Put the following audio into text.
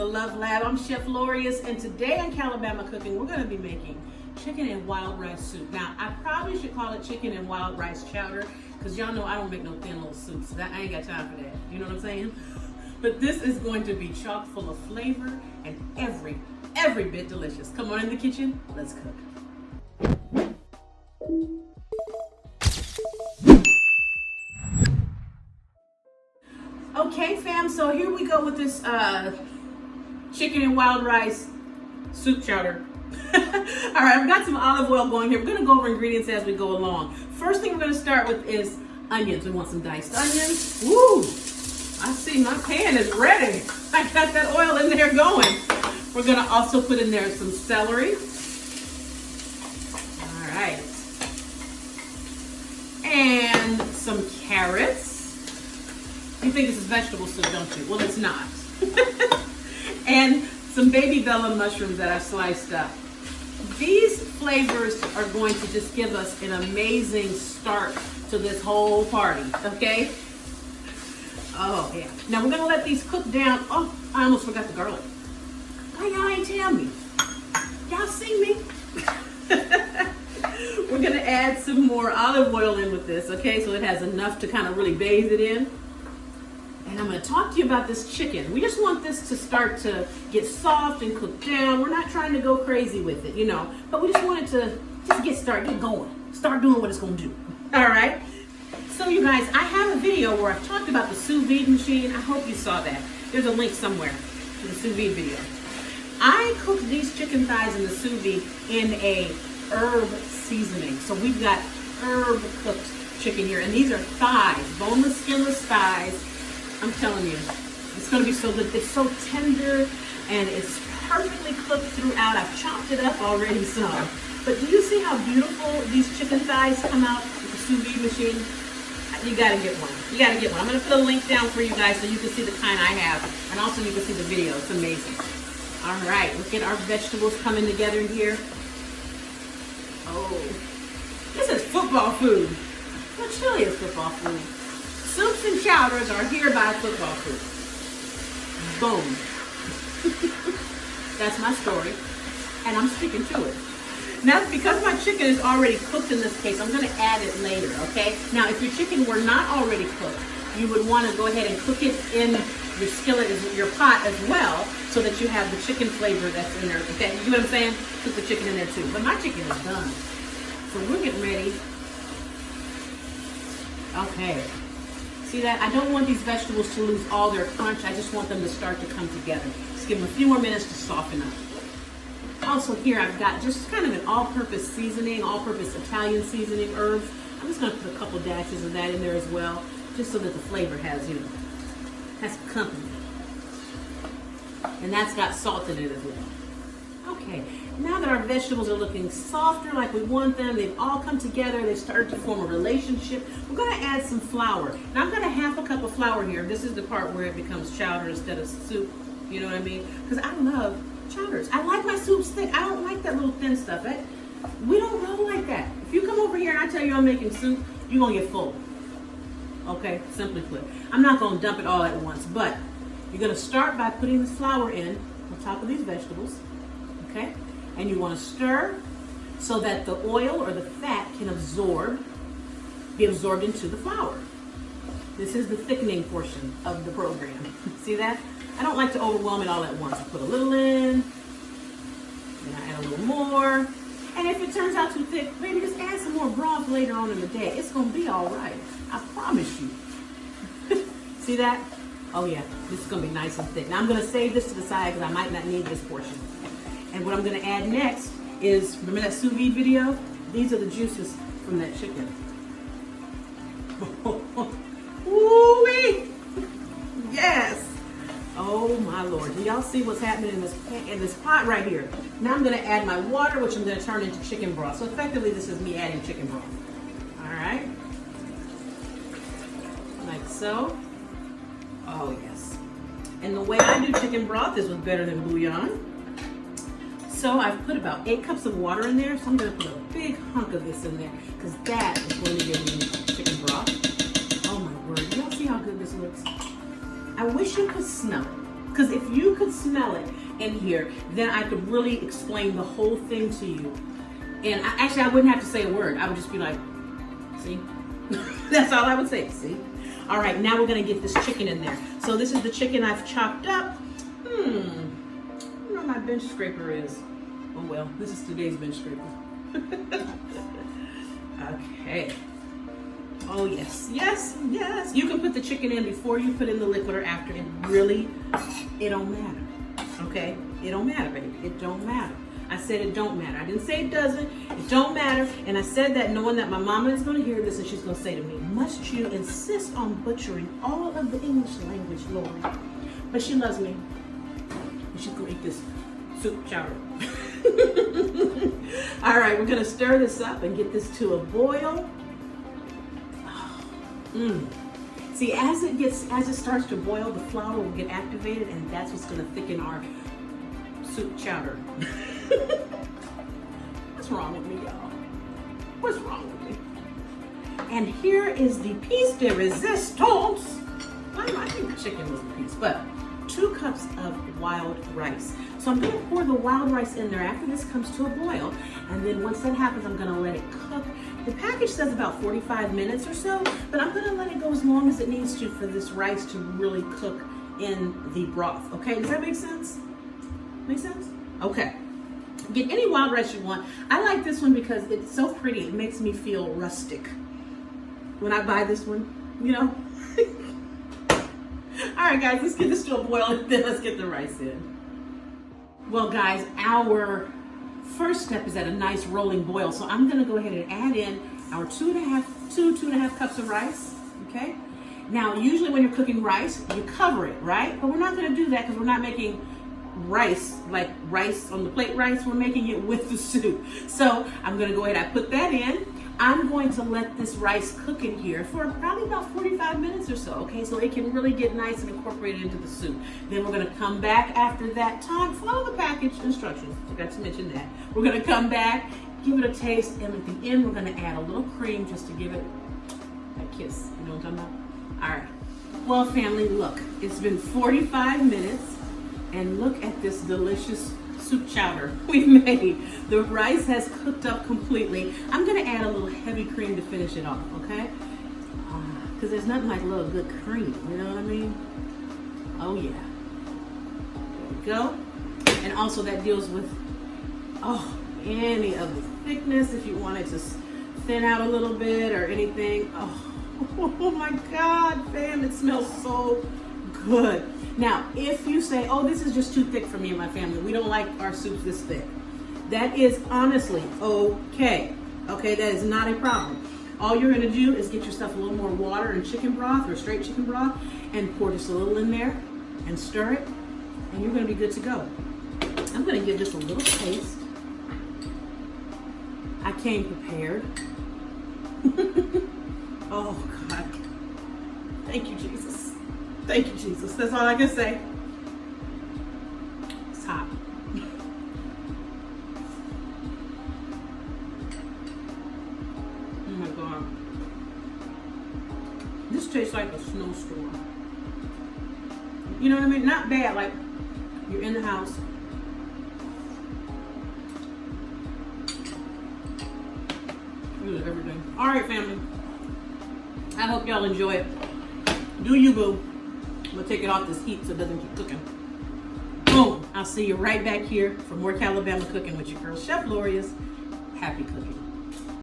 the Love Lab. I'm Chef Lorious, and today on Calibama Cooking, we're going to be making chicken and wild rice soup. Now, I probably should call it chicken and wild rice chowder, because y'all know I don't make no thin little soups. I ain't got time for that. You know what I'm saying? But this is going to be chock full of flavor and every bit delicious. Come on in the kitchen, let's cook. Okay, fam, so here we go with this chicken and wild rice soup chowder. All right, I've got some olive oil going here. We're gonna go over ingredients as we go along. First thing we're gonna start with is onions. We want some diced onions. Woo! I see my pan is ready. I got that oil in there going. We're gonna also put in there some celery. All right. And some carrots. You think this is vegetable soup, don't you? Well, it's not. And some baby bella mushrooms that I've sliced up. These flavors are going to just give us an amazing start to this whole party, okay? Oh, yeah. Now we're gonna let these cook down. Oh, I almost forgot the garlic. Why y'all ain't tell me? Y'all see me? We're gonna add some more olive oil in with this, okay? So it has enough to kind of really bathe it in. And I'm going to talk to you about this chicken. We just want this to start to get soft and cook down. We're not trying to go crazy with it, you know, but we just want it to just get going. Start doing what it's going to do. All right. So you guys, I have a video where I've talked about the sous vide machine. I hope you saw that. There's a link somewhere to the sous vide video. I cooked these chicken thighs in the sous vide in a herb seasoning. So we've got herb cooked chicken here, and these are thighs, boneless, skinless thighs. I'm telling you, it's going to be so good. It's so tender and it's perfectly cooked throughout. I've chopped it up already some. But do you see how beautiful these chicken thighs come out with the sous vide machine? You got to get one. You got to get one. I'm going to put a link down for you guys so you can see the kind I have. And also you can see the video. It's amazing. All right, look at our vegetables coming together here. Oh, this is football food. Well, chili is football food. Soups and chowders are hereby football food. Boom. That's my story, and I'm sticking to it. Now, because my chicken is already cooked in this case, I'm going to add it later, okay? Now, if your chicken were not already cooked, you would want to go ahead and cook it in your skillet, your pot as well, so that you have the chicken flavor that's in there, okay? You know what I'm saying? Cook the chicken in there too. But my chicken is done. So we're getting ready. Okay. See that? I don't want these vegetables to lose all their crunch. I just want them to start to come together. Just give them a few more minutes to soften up. Also here I've got just kind of an all-purpose seasoning, all-purpose Italian seasoning herbs. I'm just going to put a couple dashes of that in there as well, just so that the flavor has, you know, has company. And that's got salt in it as well. Okay, now that our vegetables are looking softer like we want them, they've all come together, they've started to form a relationship, we're going to add some flour. Now I've got a half a cup of flour here. This is the part where it becomes chowder instead of soup, you know what I mean? Because I love chowders. I like my soups thick. I don't like that little thin stuff. We don't roll like that. If you come over here and I tell you I'm making soup, you're going to get full. Okay, simply put. I'm not going to dump it all at once, but you're going to start by putting the flour in on top of these vegetables. Okay, and you want to stir so that the oil or the fat can be absorbed into the flour. This is the thickening portion of the program. See that? I don't like to overwhelm it all at once. I put a little in, then I add a little more. And if it turns out too thick, maybe just add some more broth later on in the day. It's going to be all right. I promise you. See that? Oh yeah, this is going to be nice and thick. Now I'm going to save this to the side because I might not need this portion. And what I'm going to add next is, remember that sous vide video? These are the juices from that chicken. Ooh-wee! Yes! Oh my Lord. Do y'all see what's happening in this pot right here? Now I'm going to add my water, which I'm going to turn into chicken broth. So effectively this is me adding chicken broth. All right. Like so. Oh yes. And the way I do chicken broth is with better than bouillon. So I've put about 8 cups of water in there. So I'm going to put a big hunk of this in there because that is going to give me chicken broth. Oh my word. Y'all see how good this looks? I wish you could smell it. Because if you could smell it in here, then I could really explain the whole thing to you. And I wouldn't have to say a word. I would just be like, see? That's all I would say, see? All right, now we're gonna get this chicken in there. So this is the chicken I've chopped up. I don't know where my bench scraper is. Oh well, this is today's bench scraper. Okay. Oh yes, yes, yes. You can put the chicken in before you put in the liquid or after. It don't matter, okay? It don't matter, baby, it don't matter. I said it don't matter. I didn't say it doesn't. It don't matter. And I said that knowing that my mama is going to hear this and she's going to say to me, must you insist on butchering all of the English language, Lori? But she loves me. And she's going to eat this soup chowder. All right, we're going to stir this up and get this to a boil. See, as it starts to boil, the flour will get activated, and that's what's going to thicken our soup chowder. What's wrong with me, y'all? What's wrong with me? And here is the piece de resistance. I think the chicken was the piece, but 2 cups of wild rice. So I'm going to pour the wild rice in there after this comes to a boil, and then once that happens, I'm going to let it cook. The package says about 45 minutes or so, but I'm going to let it go as long as it needs to for this rice to really cook in the broth. Okay, does that make sense? Make sense? Okay. Get any wild rice you want. I like this one because it's so pretty. It makes me feel rustic when I buy this one, you know? All right, guys, let's get this to a boil and then let's get the rice in. Well, guys, our first step is at a nice rolling boil. So I'm gonna go ahead and add in our 2.5 cups of rice, okay? Now, usually when you're cooking rice, you cover it, right? But we're not gonna do that because we're not making rice, like rice on the plate rice, we're making it with the soup. So I'm gonna go ahead, I put that in. I'm going to let this rice cook in here for probably about 45 minutes or so, okay? So it can really get nice and incorporated into the soup. Then we're gonna come back after that time, follow the package instructions, forgot to mention that. We're gonna come back, give it a taste, and at the end, we're gonna add a little cream just to give it a kiss, you know what I'm talking about? All right, well family, look, it's been 45 minutes, and look at this delicious soup chowder we've made. The rice has cooked up completely. I'm gonna add a little heavy cream to finish it off, okay? Because there's nothing like a little good cream, you know what I mean? Oh yeah. There we go. And also that deals with, any of the thickness, if you want it to thin out a little bit or anything. Oh my God, fam, it smells so good. Now, if you say, oh, this is just too thick for me and my family, we don't like our soups this thick, that is honestly okay. Okay, that is not a problem. All you're gonna do is get yourself a little more water and chicken broth or straight chicken broth and pour just a little in there and stir it, and you're gonna be good to go. I'm gonna give this a little taste. I came prepared. Oh God, thank you, Jesus. Thank you, Jesus. That's all I can say. It's hot. Oh my God. This tastes like a snowstorm. You know what I mean? Not bad, like you're in the house. This is everything. All right, family. I hope y'all enjoy it. Do you, boo. I'm gonna take it off this heat so it doesn't keep cooking. Boom! I'll see you right back here for more Calibama cooking with your girl, Chef Lorious. Happy cooking.